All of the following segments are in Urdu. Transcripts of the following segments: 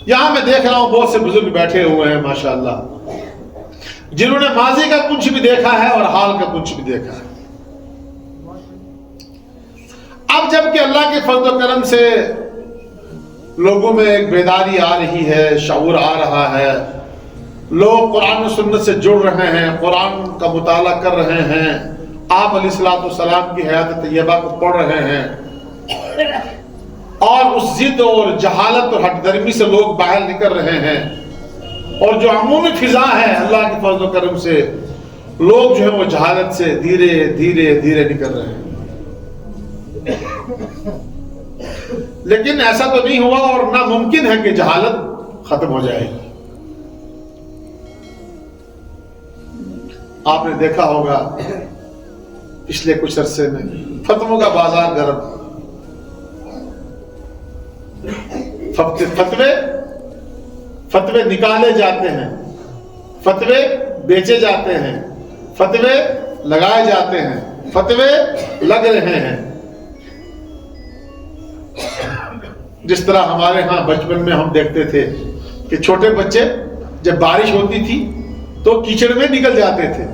یہاں میں دیکھ رہا ہوں بہت سے بزرگ بیٹھے ہوئے ہیں ماشاءاللہ، جنہوں نے ماضی کا کچھ بھی دیکھا ہے اور حال کا کچھ بھی دیکھا ہے۔ اب جب کہ اللہ کے فضل و کرم سے لوگوں میں ایک بیداری آ رہی ہے، شعور آ رہا ہے، لوگ قرآن و سنت سے جڑ رہے ہیں، قرآن کا مطالعہ کر رہے ہیں، آپ علیہ الصلوۃ والسلام کی حیات طیبہ کو پڑھ رہے ہیں، اور اس ضد اور جہالت اور ہٹ درمی سے لوگ باہر نکل رہے ہیں، اور جو عمومی فضا ہے اللہ کے فضل و کرم سے لوگ جو ہے وہ جہالت سے دھیرے دھیرے دھیرے نکل رہے ہیں۔ لیکن ایسا تو نہیں ہوا اور نہ ممکن ہے کہ جہالت ختم ہو جائے گی۔ آپ نے دیکھا ہوگا پچھلے کچھ عرصے میں فتووں کا بازار گرم، فتوے نکالے جاتے ہیں، فتوے بیچے جاتے ہیں، فتوے لگائے جاتے ہیں، فتوے لگ رہے ہیں۔ جس طرح ہمارے ہاں بچپن میں ہم دیکھتے تھے کہ چھوٹے بچے جب بارش ہوتی تھی تو کیچڑ میں نکل جاتے تھے،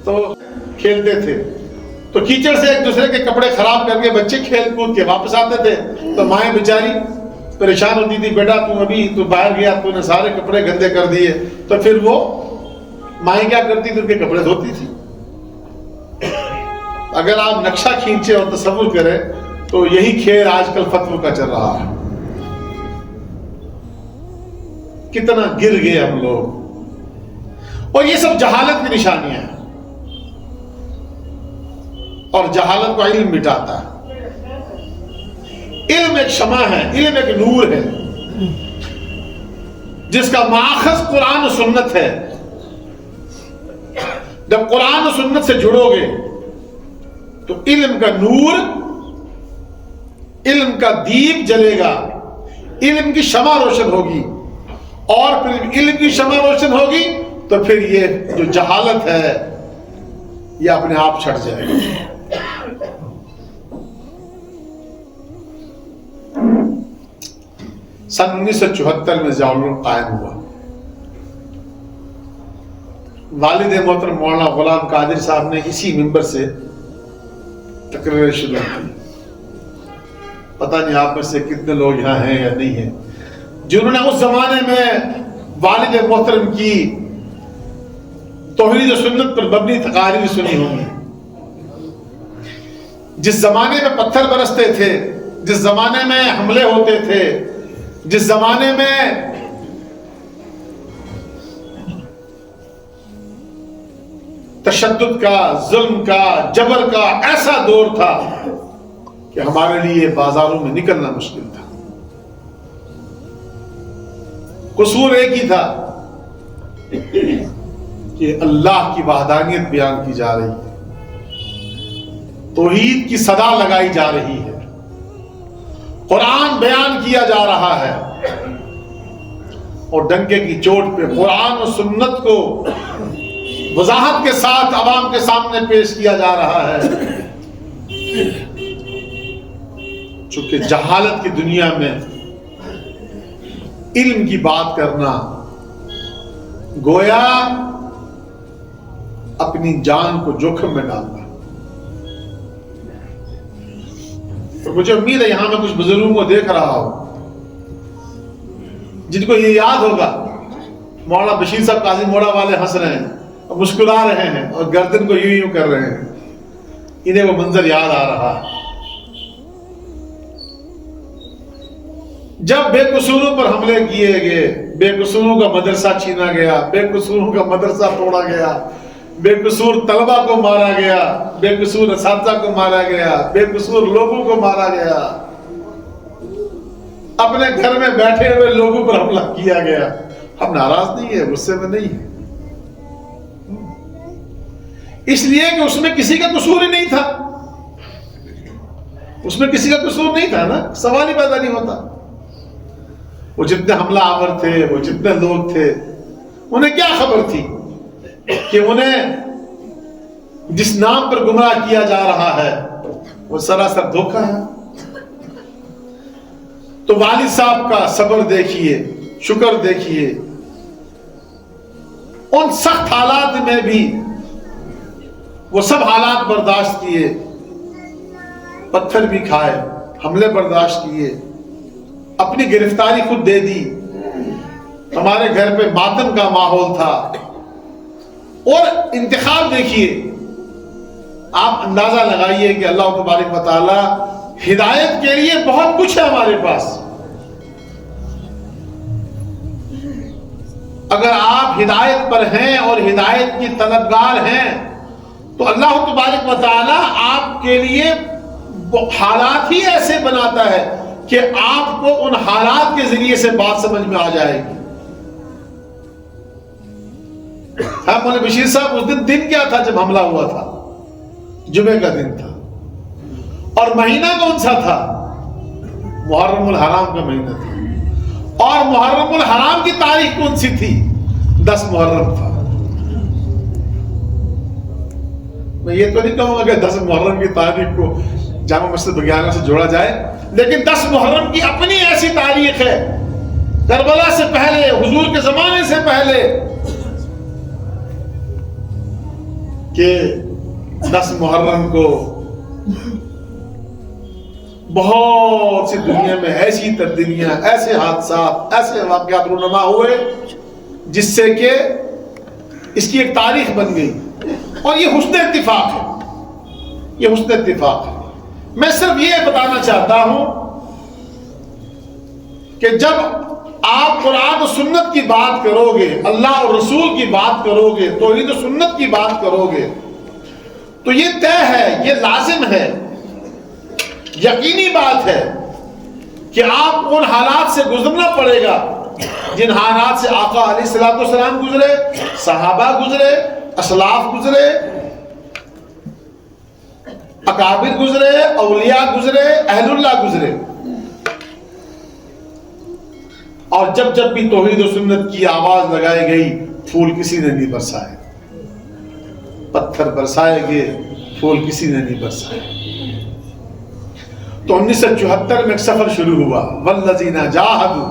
تو کھیلتے تھے، تو کیچڑ سے ایک دوسرے کے کپڑے خراب کر کے بچے کھیل کود کے واپس آتے تھے، تو مائیں بیچاری پریشان ہوتی تھی، بیٹا تو باہر گیا، تو نے سارے کپڑے گندے کر دیے، تو پھر وہ مائیں کیا کرتی تھی؟ ان کے کپڑے دھوتی تھی۔ اگر آپ نقشہ کھینچے اور تصور کریں تو یہی کھیل آج کل فتووں کا چل رہا ہے۔ کتنا گر گئے ہم لوگ، اور یہ سب جہالت کی نشانیاں ہیں، اور جہالت کو علم مٹاتا ہے۔ علم ایک شمع ہے، علم ایک نور ہے، جس کا ماخذ قرآن و سنت ہے۔ جب قرآن و سنت سے جڑو گے تو علم کا نور، علم کا دیپ جلے گا، علم کی شمع روشن ہوگی، اور پھر علم کی شمع روشن ہوگی تو پھر یہ جو جہالت ہے یہ اپنے آپ چھٹ جائے گی۔ سن 1974 میں ضیاء العلوم قائم ہوا۔ والد محترم مولانا غلام قادر صاحب نے اسی ممبر سے تقریر شروع کی۔ پتہ نہیں آپ میں سے کتنے لوگ یہاں ہیں یا نہیں ہیں جنہوں نے اس زمانے میں والد محترم کی توحید و سنت پر مبنی تقاریر سنی ہوں گی۔ جس زمانے میں پتھر برستے تھے، جس زمانے میں حملے ہوتے تھے، جس زمانے میں تشدد کا، ظلم کا، جبر کا ایسا دور تھا کہ ہمارے لیے بازاروں میں نکلنا مشکل تھا۔ قصور ایک ہی تھا کہ اللہ کی وحدانیت بیان کی جا رہی ہے، توحید کی صدا لگائی جا رہی ہے، قرآن بیان کیا جا رہا ہے، اور ڈنکے کی چوٹ پہ قرآن و سنت کو وضاحت کے ساتھ عوام کے سامنے پیش کیا جا رہا ہے۔ چونکہ جہالت کی دنیا میں علم کی بات کرنا گویا اپنی جان کو جوخم میں ڈالنا۔ تو مجھے امید ہے یہاں میں کچھ بزرگوں کو دیکھ رہا ہوں جن کو یہ یاد ہوگا۔ مولانا بشیر صاحب قاضی موڑا والے ہنس رہے ہیں اور مسکرا رہے ہیں اور گردن کو یوں کر رہے ہیں، انہیں وہ منظر یاد آ رہا ہے جب بے قصوروں پر حملے کیے گئے، بے قصوروں کا مدرسہ چھینا گیا، بے قصوروں کا مدرسہ توڑا گیا، بے قصور طلبہ کو مارا گیا، بے قصور اساتذہ کو مارا گیا، بے قصور لوگوں کو مارا گیا، اپنے گھر میں بیٹھے ہوئے لوگوں پر حملہ کیا گیا۔ ہم ناراض نہیں ہیں، غصے میں نہیں ہیں، اس لیے کہ اس میں کسی کا قصور ہی نہیں تھا، اس میں کسی کا قصور نہیں تھا نا، سوال ہی پیدا نہیں ہوتا۔ وہ جتنے حملہ آور تھے، وہ جتنے لوگ تھے، انہیں کیا خبر تھی کہ انہیں جس نام پر گمراہ کیا جا رہا ہے وہ سراسر دھوکہ ہے۔ تو والد صاحب کا صبر دیکھیے، شکر دیکھیے، ان سخت حالات میں بھی وہ سب حالات برداشت کیے، پتھر بھی کھائے، حملے برداشت کیے، اپنی گرفتاری خود دے دی، ہمارے گھر پہ ماتم کا ماحول تھا۔ اور انتخاب دیکھیے، آپ اندازہ لگائیے کہ اللہ تبارک و تعالی ہدایت کے لیے بہت کچھ ہے ہمارے پاس۔ اگر آپ ہدایت پر ہیں اور ہدایت کی طلبگار ہیں تو اللہ تبارک و تعالی آپ کے لیے حالات ہی ایسے بناتا ہے کہ آپ کو ان حالات کے ذریعے سے بات سمجھ میں آ جائے گی۔ مولانا بشیر صاحب، اس دن کیا تھا جب حملہ ہوا تھا؟ جمعے کا دن تھا، اور مہینہ کون سا تھا؟ محرم الحرام کا مہینہ تھا، اور محرم الحرام کی تاریخ کون سی تھی؟ 10 محرم تھا۔ میں یہ تو نہیں کہوں گا کہ 10 محرم کی تاریخ کو جامع مسجد بگیانہ سے جوڑا جائے، لیکن 10 محرم کی اپنی ایسی تاریخ ہے، کربلا سے پہلے، حضور کے زمانے سے پہلے، کہ 10 محرم کو بہت سی دنیا میں ایسی تبدیلیاں، ایسے حادثات، ایسے واقعات رونما ہوئے جس سے کہ اس کی ایک تاریخ بن گئی۔ اور یہ حسن اتفاق ہے، یہ حسن اتفاق ہے۔ میں صرف یہ بتانا چاہتا ہوں کہ جب آپ قرآن و سنت کی بات کرو گے، اللہ اور رسول کی بات کرو گے، توحید و سنت کی بات کرو گے، تو یہ طے ہے، یہ لازم ہے، یقینی بات ہے کہ آپ ان حالات سے گزرنا پڑے گا جن حالات سے آقا علیہ الصلوۃ والسلام گزرے، صحابہ گزرے، اسلاف گزرے، اکابر گزرے، اولیاء گزرے، اہل اللہ گزرے۔ اور جب جب بھی توحید و سنت کی آواز لگائی گئی، پھول کسی نے نہیں برسائے، پتھر برسائے گئے، پھول کسی نے نہیں برسائے۔ تو 1974 میں ایک سفر شروع ہوا، والذین جاہدوا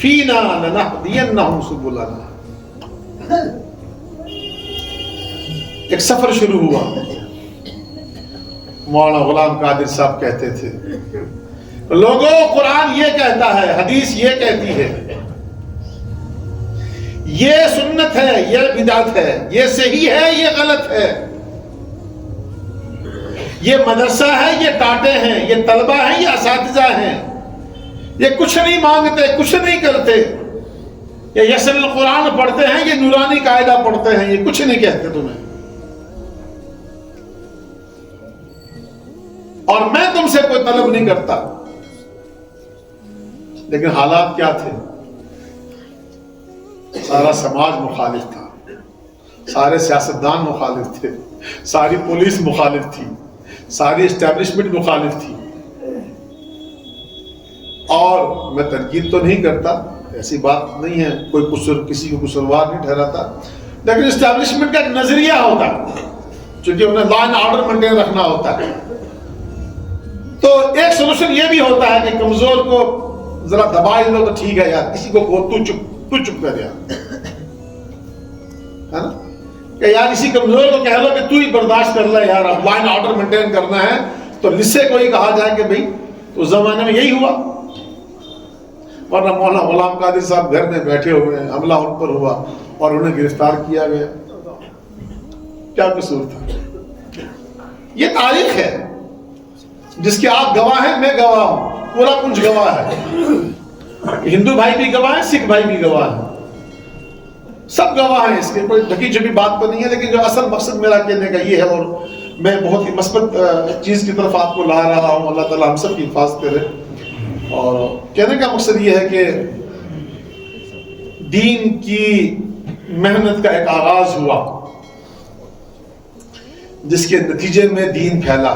فینا لنہدینہم سبلنا۔ ایک سفر شروع ہوا۔ مولانا غلام قادر صاحب کہتے تھے، لوگوں قرآن یہ کہتا ہے، حدیث یہ کہتی ہے، یہ سنت ہے، یہ بدعت ہے، یہ صحیح ہے، یہ غلط ہے، یہ مدرسہ ہے، یہ ٹاٹے ہیں، یہ طلبہ ہیں، یہ اساتذہ ہیں، یہ کچھ نہیں مانگتے، کچھ نہیں کرتے، یہ یسر القرآن پڑھتے ہیں، یہ نورانی قاعدہ پڑھتے ہیں، یہ کچھ نہیں کہتے تمہیں، اور میں تم سے کوئی طلب نہیں کرتا۔ لیکن حالات کیا تھے؟ سارا سماج مخالف تھا، سارے سیاستدان مخالف تھے، ساری پولیس مخالف تھی، ساری اسٹیبلشمنٹ مخالف تھی۔ اور میں تنقید تو نہیں کرتا، ایسی بات نہیں ہے، کوئی قصور کسی کو قصوروار نہیں ٹھہراتا، لیکن اسٹیبلشمنٹ کا ایک نظریہ ہوتا ہے، چونکہ انہیں لا اینڈ آرڈر مینٹین رکھنا ہوتا ہے۔ تو ایک سولوشن یہ بھی ہوتا ہے کہ کمزور کو ذرا دبا لو تو ٹھیک ہے یار، کسی کو تو چپ کر یار، ہے نا، کہ یار اسی کمزور کو کہہ لو کہ تو ہی برداشت کر لے یار، اب لائن آرڈر مینٹین کرنا ہے تو لسے کو ہی کہا جائے کہ بھائی اس زمانے میں یہی ہوا۔ ورنہ مولانا غلام قادر صاحب گھر میں بیٹھے ہوئے ہیں، حملہ ان پر ہوا اور انہیں گرفتار کیا گیا، کیا قصور تھا؟ یہ تاریخ ہے جس کے آپ گواہ ہیں، میں گواہ ہوں، پورا کچھ گواہ ہے، ہندو بھائی بھی گواہ ہیں، سکھ بھائی بھی گواہ ہیں، سب گواہ ہیں، اس کے کوئی ڈھکی چھپی بات تو نہیں ہے۔ لیکن جو اصل مقصد میرا کہنے کا یہ ہے، اور میں بہت ہی مثبت چیز کی طرف آپ کو لا رہا ہوں، اللہ تعالیٰ ہم سب کی حفاظت کرے، اور کہنے کا مقصد یہ ہے کہ دین کی محنت کا ایک آغاز ہوا جس کے نتیجے میں دین پھیلا،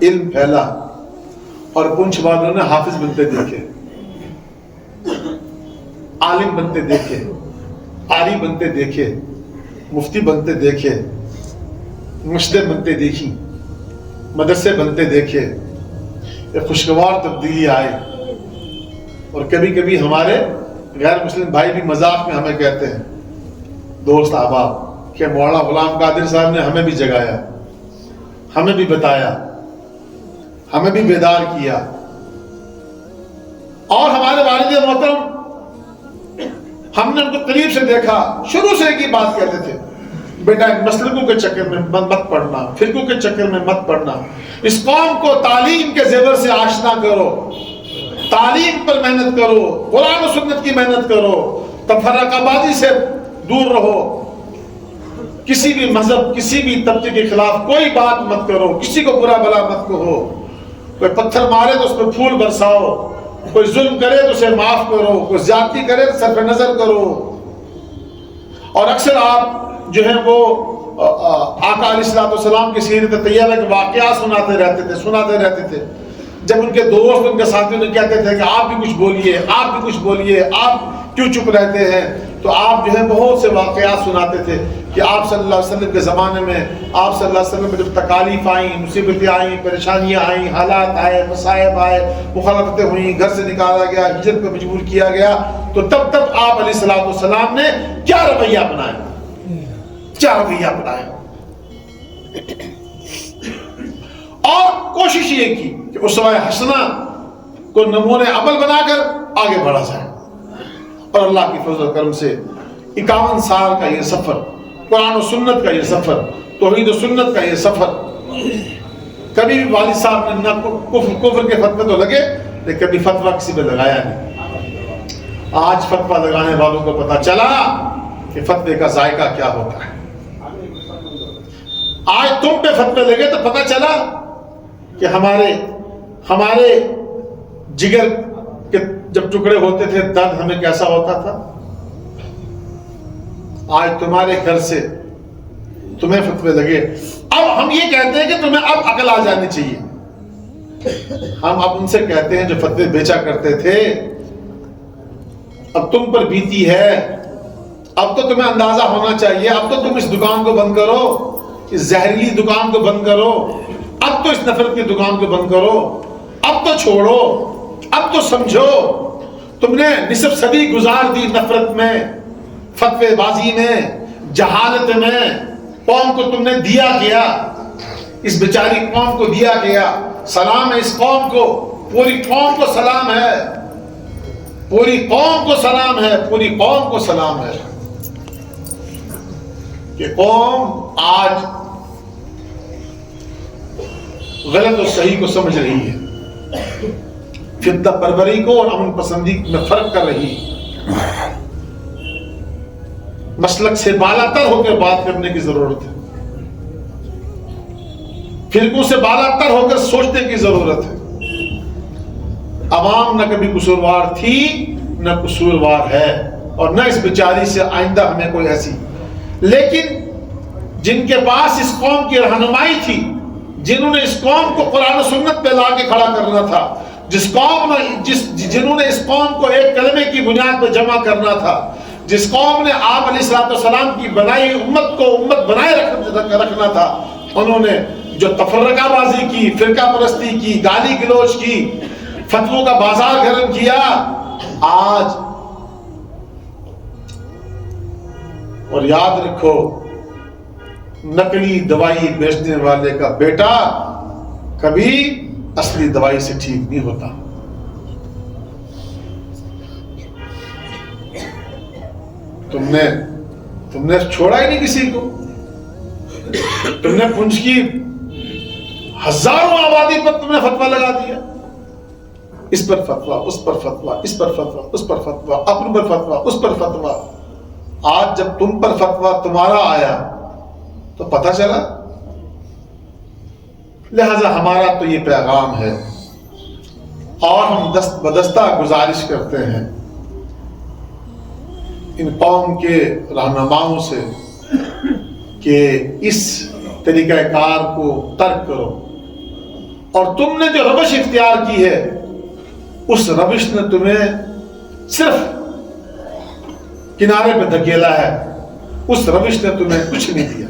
علم پھیلا، اور پنچ والوں نے حافظ بنتے دیکھے، عالم بنتے دیکھے، قاری بنتے دیکھے، مفتی بنتے دیکھے، مسجدیں بنتے دیکھی، مدرسے بنتے دیکھے، ایک خوشگوار تبدیلی آئے۔ اور کبھی کبھی ہمارے غیر مسلم بھائی بھی مذاق میں ہمیں کہتے ہیں، دوست احباب، کہ مولانا غلام قادر صاحب نے ہمیں بھی جگایا، ہمیں بھی بتایا، ہمیں بھی بیدار کیا۔ اور ہمارے والد محترم، ہم نے ان کو قریب سے دیکھا، شروع سے ایک ہی بات کہتے تھے، بیٹا مسلکوں کے چکر میں مت پڑنا، فرقوں کے چکر میں مت پڑنا، اس قوم کو تعلیم کے زیور سے آشنا کرو، تعلیم پر محنت کرو، قرآن و سنت کی محنت کرو، تفرقہ بازی سے دور رہو، کسی بھی مذہب، کسی بھی طبقے کے خلاف کوئی بات مت کرو، کسی کو برا بھلا مت کہو، کوئی پتھر مارے تو اس پہ پھول برساؤ، کوئی ظلم کرے تو اسے معاف کرو، کوئی زیادتی کرے تو صرف نظر کرو۔ اور اکثر آپ جو ہے وہ آقا علیہ السلام کی سیرت طیبہ کے واقعات سناتے رہتے تھے۔ جب ان کے دوست، ان کے ساتھیوں نے کہتے تھے کہ آپ بھی کچھ بولیے، آپ بھی کچھ بولیے، آپ کیوں چپ رہتے ہیں، تو آپ جو ہے بہت سے واقعات سناتے تھے کہ آپ صلی اللہ علیہ وسلم کے زمانے میں، آپ صلی اللہ علیہ وسلم میں جب تکالیف آئیں، مصیبتیں آئیں، پریشانیاں آئیں، حالات آئے، مصائب آئے، مخالفتیں ہوئیں، گھر سے نکالا گیا، ہجرت پہ مجبور کیا گیا، تو تب آپ علیہ السلام نے کیا رویہ اپنایا، کیا رویہ اپنایا، اور کوشش یہ کی کہ اسوہ حسنہ کو نمونہ عمل بنا کر آگے بڑھا جائے۔ اور اللہ کی فضل و کرم سے 51 سال کا یہ سفر، قرآن و سنت کا یہ سفر، توحید و سنت کا یہ سفر، کبھی بھی والد صاحب نے نہ کفر کے فتوے تو لگے، لیکن کبھی فتویٰ کسی پہ لگایا نہیں۔ آج فتویٰ لگانے والوں کو پتہ چلا کہ فتوے کا ذائقہ کیا ہوتا ہے۔ آج تم پہ فتوے لگے تو پتہ چلا کہ ہمارے جگر کے جب ٹکڑے ہوتے تھے درد ہمیں کیسا ہوتا تھا۔ آج تمہارے گھر سے تمہیں فتوے لگے، اب ہم یہ کہتے ہیں کہ تمہیں اب عقل آ جانی چاہیے۔ ہم اب ان سے کہتے ہیں جو فتوے بیچا کرتے تھے، اب تم پر بیتی ہے، اب تو تمہیں اندازہ ہونا چاہیے، اب تو تم اس دکان کو بند کرو، اس زہریلی دکان کو بند کرو، اب تو اس نفرت کی دکان کو بند کرو، اب تو چھوڑو، اب تو سمجھو۔ تم نے نصف صدی گزار دی نفرت میں، فتوے بازی میں، جہالت میں، قوم کو تم نے دیا گیا، اس بیچاری قوم کو دیا گیا۔ سلام ہے اس قوم کو، پوری قوم کو سلام ہے، پوری قوم کو سلام ہے، پوری قوم کو سلام ہے کہ قوم آج غلط و صحیح کو سمجھ رہی ہے، فتنہ پروری کو اور امن پسندی میں فرق کر رہی ہے، مسلک سے بالا تر ہو کر بات کرنے کی ضرورت ہے، فرقوں سے بالا تر ہو کر سوچنے کی ضرورت ہے۔ عوام نہ کبھی قصوروار تھی، نہ قصوروار ہے، اور نہ اس بیچاری سے آئندہ ہمیں کوئی ایسی، لیکن جن کے پاس اس قوم کی رہنمائی تھی، جنہوں نے اس قوم کو قرآن و سنت پہ لا کے کھڑا کرنا تھا، جنہوں نے اس قوم کو ایک کلمے کی بنیاد پہ جمع کرنا تھا، جس قوم نے آپ علیہ السلام کی بنائی امت کو امت بنائے رکھنا تھا، انہوں نے جو تفرقہ بازی کی، فرقہ پرستی کی، گالی گلوچ کی، فتووں کا بازار گرم کیا، آج اور یاد رکھو، نقلی دوائی بیچنے والے کا بیٹا کبھی اصلی دوائی سے ٹھیک نہیں ہوتا۔ تم نے چھوڑا ہی نہیں کسی کو، تم نے پنچ کی ہزاروں آبادی پر تم نے فتویٰ لگا دیا، اس پر فتویٰ، اس پر فتویٰ، اس پر فتویٰ، اس پر فتویٰ، اپنے پر فتویٰ، اس پر فتویٰ۔ آج جب تم پر فتویٰ تمہارا آیا تو پتہ چلا۔ لہذا ہمارا تو یہ پیغام ہے، اور ہم دست بدستہ گزارش کرتے ہیں ان قوم کے رہنماؤں سے کہ اس طریقہ کار کو ترک کرو، اور تم نے جو روش اختیار کی ہے، اس روش نے تمہیں صرف کنارے پہ دھکیلا ہے، اس روش نے تمہیں کچھ نہیں دیا۔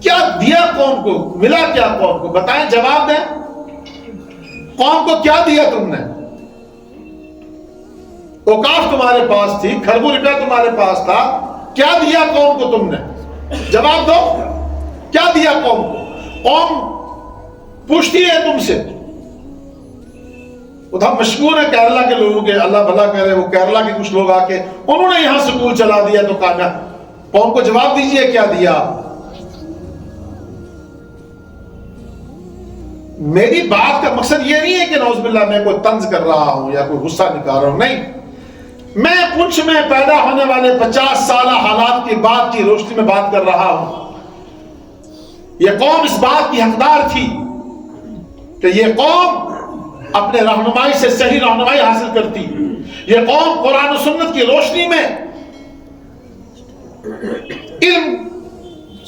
کیا دیا قوم کو؟ ملا کیا قوم کو؟ بتائیں، جواب دیں، قوم کو کیا دیا تم نے؟ اوقاف تمہارے پاس تھی، کھربوں روپیہ تمہارے پاس تھا، کیا دیا قوم کو تم نے؟ جواب دو، کیا دیا قوم کو؟ قوم پوچھتی ہے تم سے. وہ تھا مشہور ہے کیرلا کے لوگوں کے، اللہ بھلا کرے، وہ کیرلا کے کچھ لوگ آ کے انہوں نے یہاں سکول چلا دیا تو کامیاب. قوم کو جواب دیجئے کیا دیا. میری بات کا مقصد یہ نہیں ہے کہ نعوذ باللہ میں کوئی طنز کر رہا ہوں یا کوئی غصہ نکال رہا ہوں، نہیں. میں پنچ میں پیدا ہونے والے 50 سالہ حالات کی بات کی روشنی میں بات کر رہا ہوں. یہ قوم اس بات کی حقدار تھی کہ یہ قوم اپنے رہنمائی سے صحیح رہنمائی حاصل کرتی. یہ قوم قرآن و سنت کی روشنی میں علم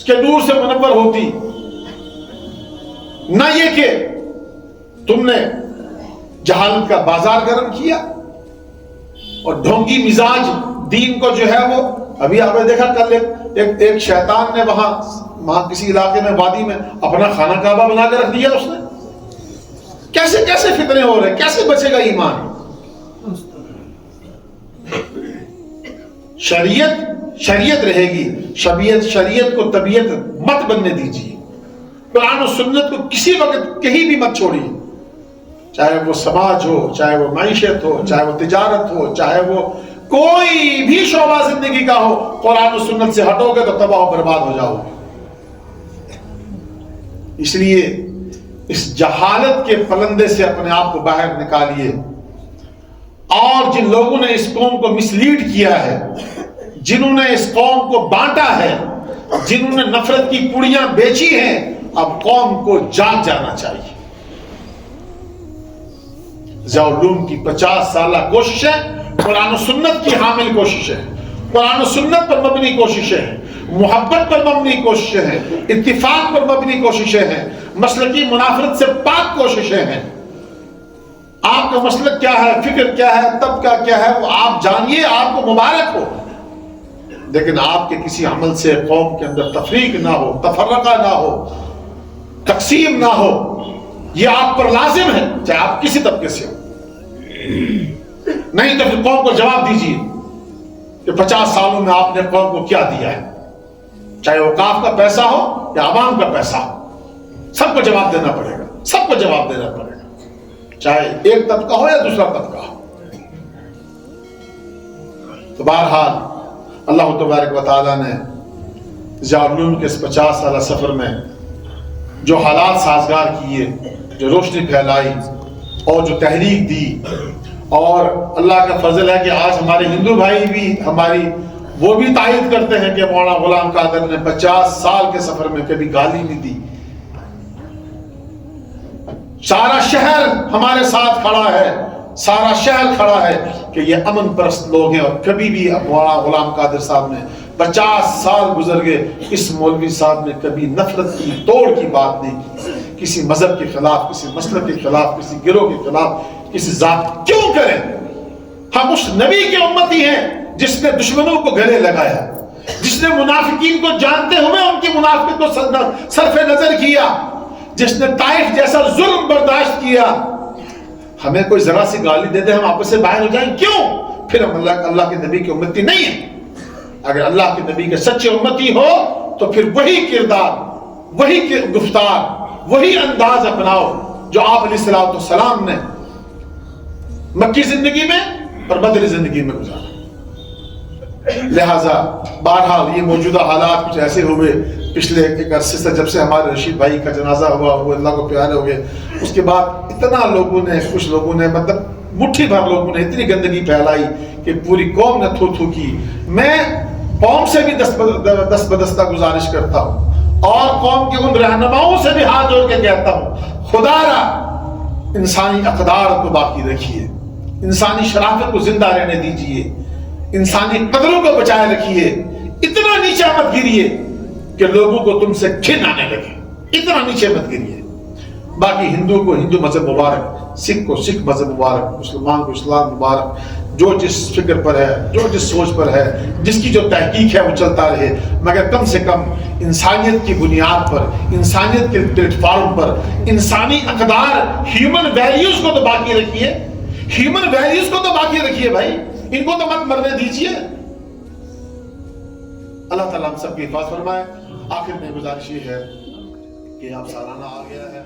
کے نور سے منور ہوتی. نہ یہ کہ تم نے جہالت کا بازار گرم کیا اور ڈھونگی مزاج دین کو جو ہے وہ ابھی آپ نے دیکھا کل ایک شیطان نے وہاں کسی علاقے میں وادی میں اپنا خانہ کعبہ بنا کے رکھ دیا. اس نے کیسے کیسے فتنے ہو رہے ہیں، کیسے بچے گا ایمان. شریعت رہے گی. شریعت کو طبیعت مت بننے دیجیے. قرآن و سنت کو کسی وقت کہیں بھی مت چھوڑیے، چاہے وہ سماج ہو، چاہے وہ معیشت ہو، چاہے وہ تجارت ہو، چاہے وہ کوئی بھی شعبہ زندگی کا ہو. قرآن و سنت سے ہٹو گے تو تباہ و برباد ہو جاؤ گے. اس لیے اس جہالت کے پلندے سے اپنے آپ کو باہر نکالیے. اور جن لوگوں نے اس قوم کو مسلیڈ کیا ہے، جنہوں نے اس قوم کو بانٹا ہے، جنہوں نے نفرت کی پوڑیاں بیچی ہیں، اب قوم کو جاگ جانا چاہیے. ضیاء العلوم کی 50 سالہ کوششیں قرآن و سنت کی حامل کوششیں، قرآن و سنت پر مبنی کوششیں ہیں، محبت پر مبنی کوششیں ہیں، اتفاق پر مبنی کوششیں ہیں، مسلکی منافرت سے پاک کوششیں ہیں. آپ کا مسلک کیا ہے، فکر کیا ہے، طبقہ کیا ہے، وہ آپ جانیے، آپ کو مبارک ہو. لیکن آپ کے کسی عمل سے قوم کے اندر تفریق نہ ہو، تفرقہ نہ ہو، تقسیم نہ ہو. یہ آپ پر لازم ہے، چاہے آپ کسی طبقے سے ہو. نہیں تو پھر قوم کو جواب دیجیے کہ 50 سالوں میں آپ نے قوم کو کیا دیا ہے، چاہے اوقاف کا پیسہ ہو یا عوام کا پیسہ ہو. سب کو جواب دینا پڑے گا، سب کو جواب دینا پڑے گا، چاہے ایک طبقہ ہو یا دوسرا طبقہ ہو. تو بہرحال اللہ تبارک و تعالیٰ نے ضیاء العلوم کے اس 50 سالہ سفر میں جو حالات سازگار کیے، جو روشنی پھیلائی اور جو تحریک دی، اور اللہ کا فضل ہے کہ آج ہمارے ہندو بھائی بھی وہ بھی تائید کرتے ہیں کہ مولانا غلام قادر نے 50 سال کے سفر میں کبھی گالی نہیں دی. سارا شہر ہمارے ساتھ کھڑا ہے، سارا شہر کھڑا ہے کہ یہ امن پرست لوگ ہیں، اور کبھی بھی مولانا غلام قادر صاحب نے 50 سال گزر گئے، اس مولوی صاحب نے کبھی نفرت کی توڑ کی بات نہیں کی، کسی مذہب کے خلاف، کسی مسلک کے خلاف، کسی گروہ کے خلاف، کسی ذات. کیوں کریں؟ ہم اس نبی کی امتی ہیں جس نے دشمنوں کو گلے لگایا، جس نے منافقین کو جانتے ہوئے ان کی منافقت کو صرف نظر کیا، جس نے طائف جیسا ظلم برداشت کیا. ہمیں کوئی ذرا سی گالی دے دے ہم آپس سے باہر ہو جائیں، کیوں؟ پھر ہم اللہ کے نبی کی امتی نہیں ہیں. اگر اللہ کے نبی کے سچے امتی ہو تو پھر وہی کردار، وہی گفتار، وہی انداز اپناؤ جو آپ علیہ السلام نے مکی زندگی میں اور بدری زندگی میں گزارا. لہذا بہرحال یہ موجودہ حالات کچھ ایسے ہوئے پچھلے ایک عرصے سے، جب سے ہمارے رشید بھائی کا جنازہ ہوا، وہ اللہ کو پیارے ہو گئے، اس کے بعد اتنا لوگوں نے، کچھ لوگوں نے، مطلب مٹھی بھر لوگوں نے اتنی گندگی پھیلائی کہ پوری قوم نے تھو تھو کی. میں قوم سے بھی دست بدستہ گزارش کرتا ہوں اور قوم کے ان رہنماؤں سے بھی ہاتھ جوڑ کے کہتا ہوں، خدا را انسانی اقدار کو باقی رکھیے، انسانی شرافت کو زندہ رہنے دیجیے، انسانی قدروں کو بچائے رکھیے. اتنا نیچے مت گریے کہ لوگوں کو تم سے گھن آنے لگے، اتنا نیچے مت گریے. باقی ہندو کو ہندو مذہب مبارک، سکھ کو سکھ مذہب مبارک، مسلمان کو اسلام مبارک. جو جس فکر پر ہے، جو جس سوچ پر ہے، جس کی جو تحقیق ہے وہ چلتا رہے، مگر کم سے کم انسانیت کی بنیاد پر، انسانیت کے پلیٹ فارم پر انسانی اقدار، ہیومن ویلیوز کو تو باقی رکھیے، ہیومن ویلیوز کو تو باقی رکھیے بھائی. ان کو تو مت مرنے دیجیے. اللہ تعالیٰ ہم سب کی حفاظت فرمائے. آخر میں گزارش یہ ہے کہ اب سالانہ آ گیا ہے.